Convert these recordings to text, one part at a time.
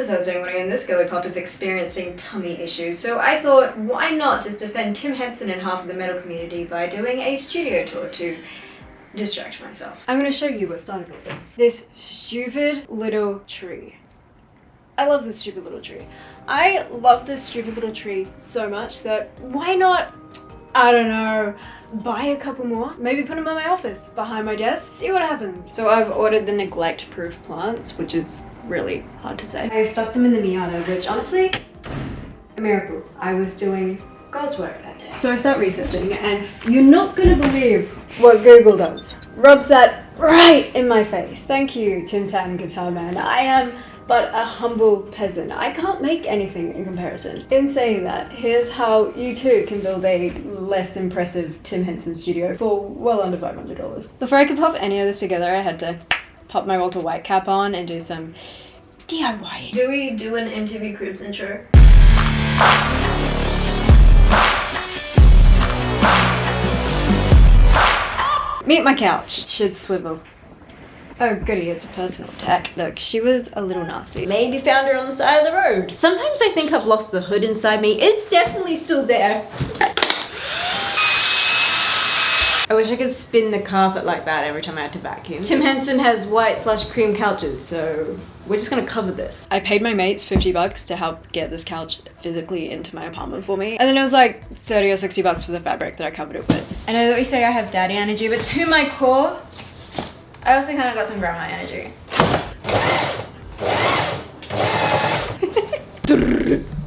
a Thursday morning and this girly pop is experiencing tummy issues, so I thought, why not just offend Tim Henson and half of the metal community by doing a studio tour to distract myself. I'm gonna show you what started all this. This stupid little tree. I love this stupid little tree. I love this stupid little tree so much that why not, I don't know, buy a couple more, maybe put them in my office, behind my desk, see what happens. So I've ordered the neglect-proof plants, which is really hard to say. I stuffed them in the Miata, which honestly, a miracle. I was doing God's work that day. So I start researching, and you're not gonna believe what Google does. Rubs that right in my face. Thank you, Tim Tam Guitar Man. I am but a humble peasant. I can't make anything in comparison. In saying that, here's how you too can build a less impressive Tim Henson studio for well under $500. Before I could pop any of this together, I had to pop my Walter White cap on and do some DIY. Do we do an MTV Cribs intro? Meet my couch. Should swivel. Oh goody, it's a personal attack. Look, she was a little nasty. Maybe found her on the side of the road. Sometimes I think I've lost the hood inside me. It's definitely still there. I wish I could spin the carpet like that every time I had to vacuum. Tim Henson has white/cream couches, so we're just gonna cover this. I paid my mates $50 to help get this couch physically into my apartment for me. And then it was like $30 or $60 for the fabric that I covered it with. I know that we say I have daddy energy, but to my core, I also kind of got some grandma energy.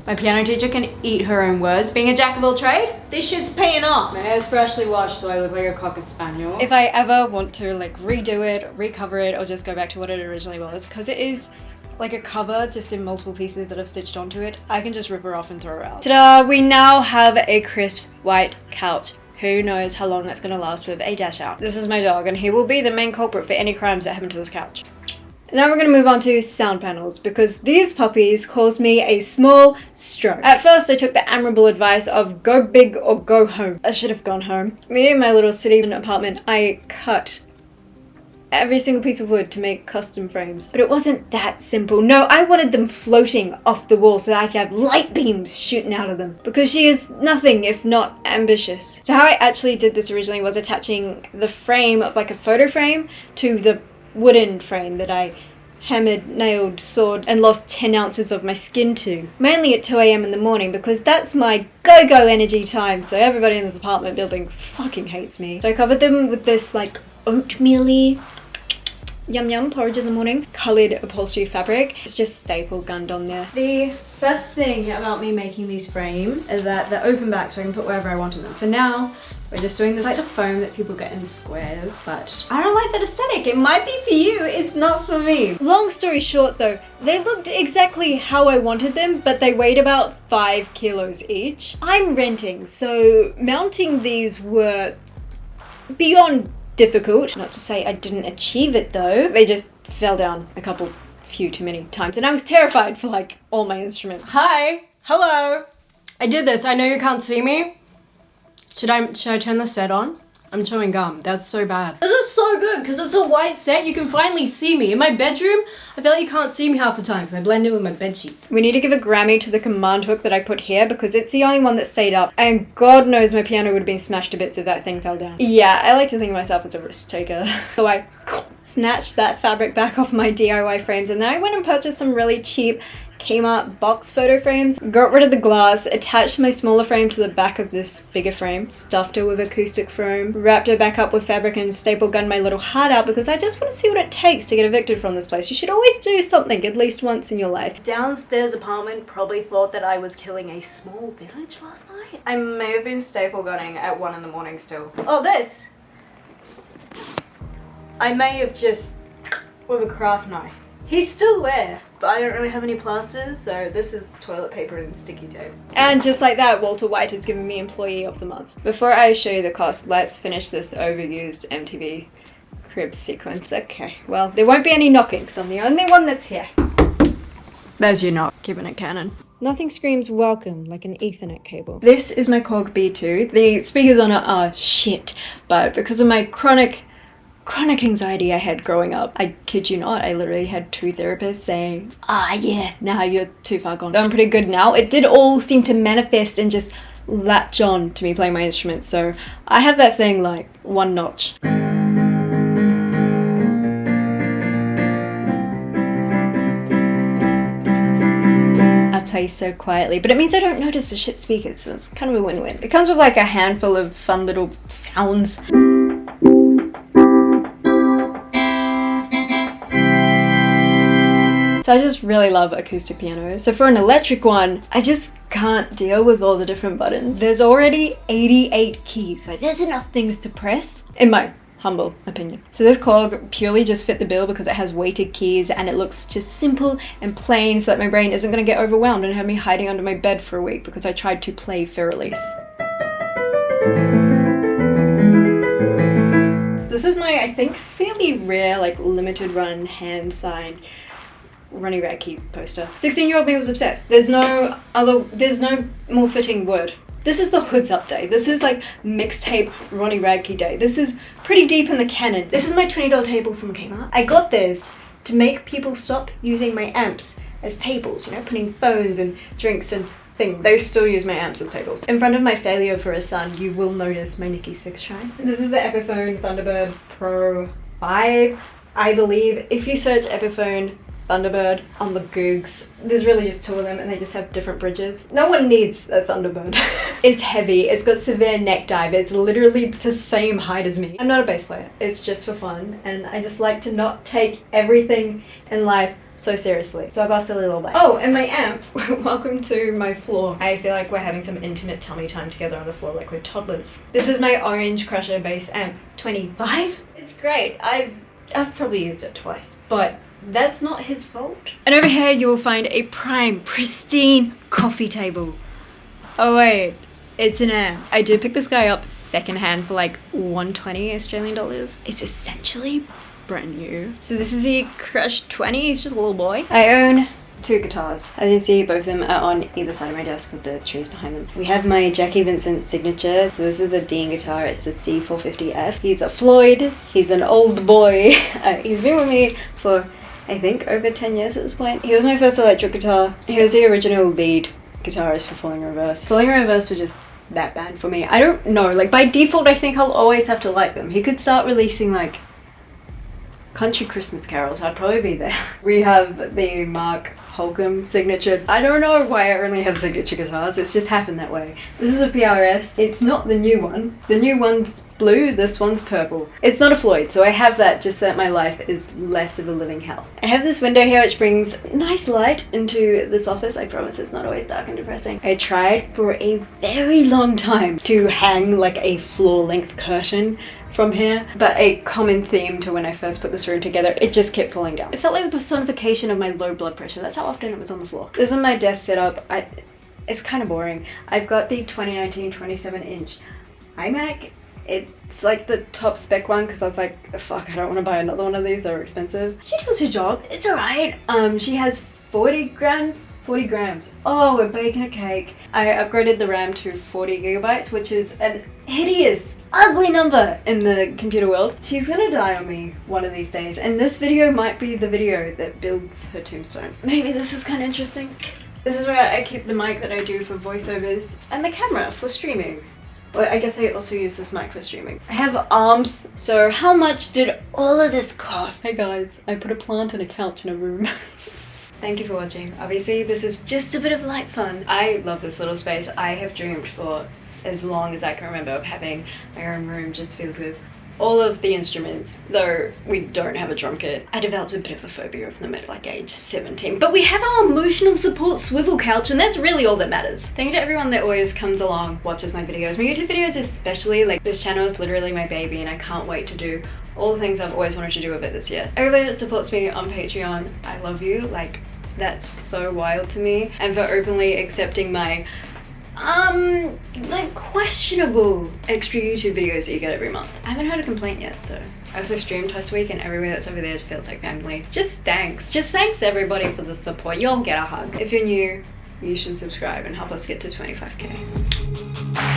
My piano teacher can eat her own words. Being a jack of all trade, this shit's paying off. My hair's freshly washed, so I look like a cocker spaniel. If I ever want to like redo it, recover it, or just go back to what it originally was, because it is like a cover just in multiple pieces that I've stitched onto it, I can just rip her off and throw her out. Ta-da! We now have a crisp white couch. Who knows how long that's gonna last with a dash out. This is my dog, and he will be the main culprit for any crimes that happen to this couch. Now we're going to move on to sound panels, because these puppies caused me a small stroke. At first I took the admirable advice of go big or go home. I should have gone home. Me and my little city apartment, I cut every single piece of wood to make custom frames. But it wasn't that simple. No, I wanted them floating off the wall so that I could have light beams shooting out of them. Because she is nothing if not ambitious. So how I actually did this originally was attaching the frame of like a photo frame to the wooden frame that I hammered, nailed, sawed, and lost 10 ounces of my skin to. Mainly at 2 AM in the morning, because that's my go-go energy time, so everybody in this apartment building fucking hates me. So I covered them with this like oatmeal-y yum yum porridge in the morning, coloured upholstery fabric. It's just staple gunned on there. The best thing about me making these frames is that they're open back so I can put wherever I want them. For now, we're just doing this like the foam that people get in squares, but I don't like that aesthetic. It might be for you, it's not for me. Long story short though, they looked exactly how I wanted them, but they weighed about 5 kilos each. I'm renting, so mounting these were beyond difficult. Not to say I didn't achieve it though. They just fell down a few too many times, and I was terrified for like all my instruments. Hi, hello. I did this. I know you can't see me. Should I turn the set on? I'm chewing gum. That's so bad. This is so good because it's a white set. You can finally see me. In my bedroom, I feel like you can't see me half the time because I blend in with my bedsheet. We need to give a Grammy to the command hook that I put here because it's the only one that stayed up. And God knows my piano would have been smashed to bits if that thing fell down. Yeah, I like to think of myself as a risk taker. So I snatched that fabric back off my DIY frames, and then I went and purchased some really cheap Kmart box photo frames, got rid of the glass, attached my smaller frame to the back of this bigger frame, stuffed her with acoustic foam, wrapped her back up with fabric, and staple gunned my little heart out because I just want to see what it takes to get evicted from this place. You should always do something at least once in your life. Downstairs apartment probably thought that I was killing a small village last night. I may have been staple gunning at 1 in the morning still. Oh, this! I may have just with a craft knife. He's still there, but I don't really have any plasters, so this is toilet paper and sticky tape. And just like that, Walter White has given me Employee of the Month. Before I show you the cost, let's finish this overused MTV Cribs sequence. Okay, well, there won't be any knocking, because I'm the only one that's here. There's your knock, keeping it canon. Nothing screams welcome like an Ethernet cable. This is my Korg B2. The speakers on it are shit, but because of my chronic chronic anxiety I had growing up. I kid you not, I literally had 2 therapists saying, yeah, now you're too far gone. So I'm pretty good now. It did all seem to manifest and just latch on to me playing my instruments. So I have that thing like 1 notch. Play so quietly, but it means I don't notice the shit speakers, so it's kind of a win-win. It comes with like a handful of fun little sounds. So I just really love acoustic pianos. So for an electric one, I just can't deal with all the different buttons. There's already 88 keys. Like, there's enough things to press, in my humble opinion. So this Korg purely just fit the bill because it has weighted keys and it looks just simple and plain, so that my brain isn't going to get overwhelmed and have me hiding under my bed for a week because I tried to play Fur-Elise. This is my, I think, fairly rare, like limited run hand signed Ronnie Radke poster. 16-year-old me was obsessed. There's no more fitting word. This is the Hoods Up day. This is like mixtape Ronnie Radke day. This is pretty deep in the canon. This is my $20 table from Kmart. I got this to make people stop using my amps as tables, you know, putting phones and drinks and things. They still use my amps as tables. In front of my failure for a son, you will notice my Nikki 6 shine. This is the Epiphone Thunderbird Pro 5, I believe. If you search Epiphone Thunderbird on the Googs, there's really just 2 of them and they just have different bridges. No one needs a Thunderbird. It's heavy, it's got severe neck dive, it's literally the same height as me. I'm not a bass player, it's just for fun, and I just like to not take everything in life so seriously. So I got a silly little bass. Oh, and my amp. Welcome to my floor. I feel like we're having some intimate tummy time together on the floor like we're toddlers. This is my Orange Crusher bass amp 25. It's great. I've probably used it twice, but that's not his fault. And over here you will find a prime, pristine coffee table. Oh wait, it's an amp. I did pick this guy up secondhand for like 120 Australian dollars. It's essentially brand new. So this is the Crush 20, he's just a little boy. I own 2 guitars. As you can see, both of them are on either side of my desk with the trees behind them. We have my Jackie Vincent signature. So this is a Dean guitar, it's the C450F. He's a Floyd, he's an old boy. He's been with me for, I think, over 10 years at this point. He was my first electric guitar. He was the original lead guitarist for Falling in Reverse. Falling in Reverse was just that band for me. I don't know, like by default I think I'll always have to like them. He could start releasing like country Christmas carols, I'd probably be there. We have the Mark Holcomb signature. I don't know why I only have signature guitars, it's just happened that way. This is a PRS. It's not the new one. The new one's blue, this one's purple. It's not a Floyd, so I have that just so that my life is less of a living hell. I have this window here which brings nice light into this office. I promise it's not always dark and depressing. I tried for a very long time to hang like a floor-length curtain from here, but a common theme to when I first put this room together, it just kept falling down. It felt like the personification of my low blood pressure. That's how often it was on the floor. This is my desk setup. It's kind of boring. I've got the 2019 27-inch iMac. It's like the top spec one because I was like, fuck, I don't want to buy another one of these, they're expensive. She does her job, it's alright. She has 40 grams. Oh, we're baking a cake. I upgraded the RAM to 40 gigabytes, which is an hideous, ugly number in the computer world. She's gonna die on me one of these days, and this video might be the video that builds her tombstone. Maybe this is kind of interesting. This is where I keep the mic that I do for voiceovers, and the camera for streaming. Well, I guess I also use this mic for streaming. I have arms, so how much did all of this cost? Hey guys, I put a plant and a couch in a room. Thank you for watching. Obviously, this is just a bit of light fun. I love this little space. I have dreamed for as long as I can remember of having my own room just filled with all of the instruments. Though we don't have a drum kit. I developed a bit of a phobia of them at like age 17. But we have our emotional support swivel couch, and that's really all that matters. Thank you to everyone that always comes along, watches my videos. My YouTube videos especially, like this channel is literally my baby and I can't wait to do all the things I've always wanted to do with it this year. Everybody that supports me on Patreon, I love you. Like, that's so wild to me. And for openly accepting my like questionable extra YouTube videos that you get every month. I haven't heard a complaint yet, so. I also stream twice a week and everywhere that's over there feels like family. Just thanks everybody for the support. You'll get a hug. If you're new, you should subscribe and help us get to 25K.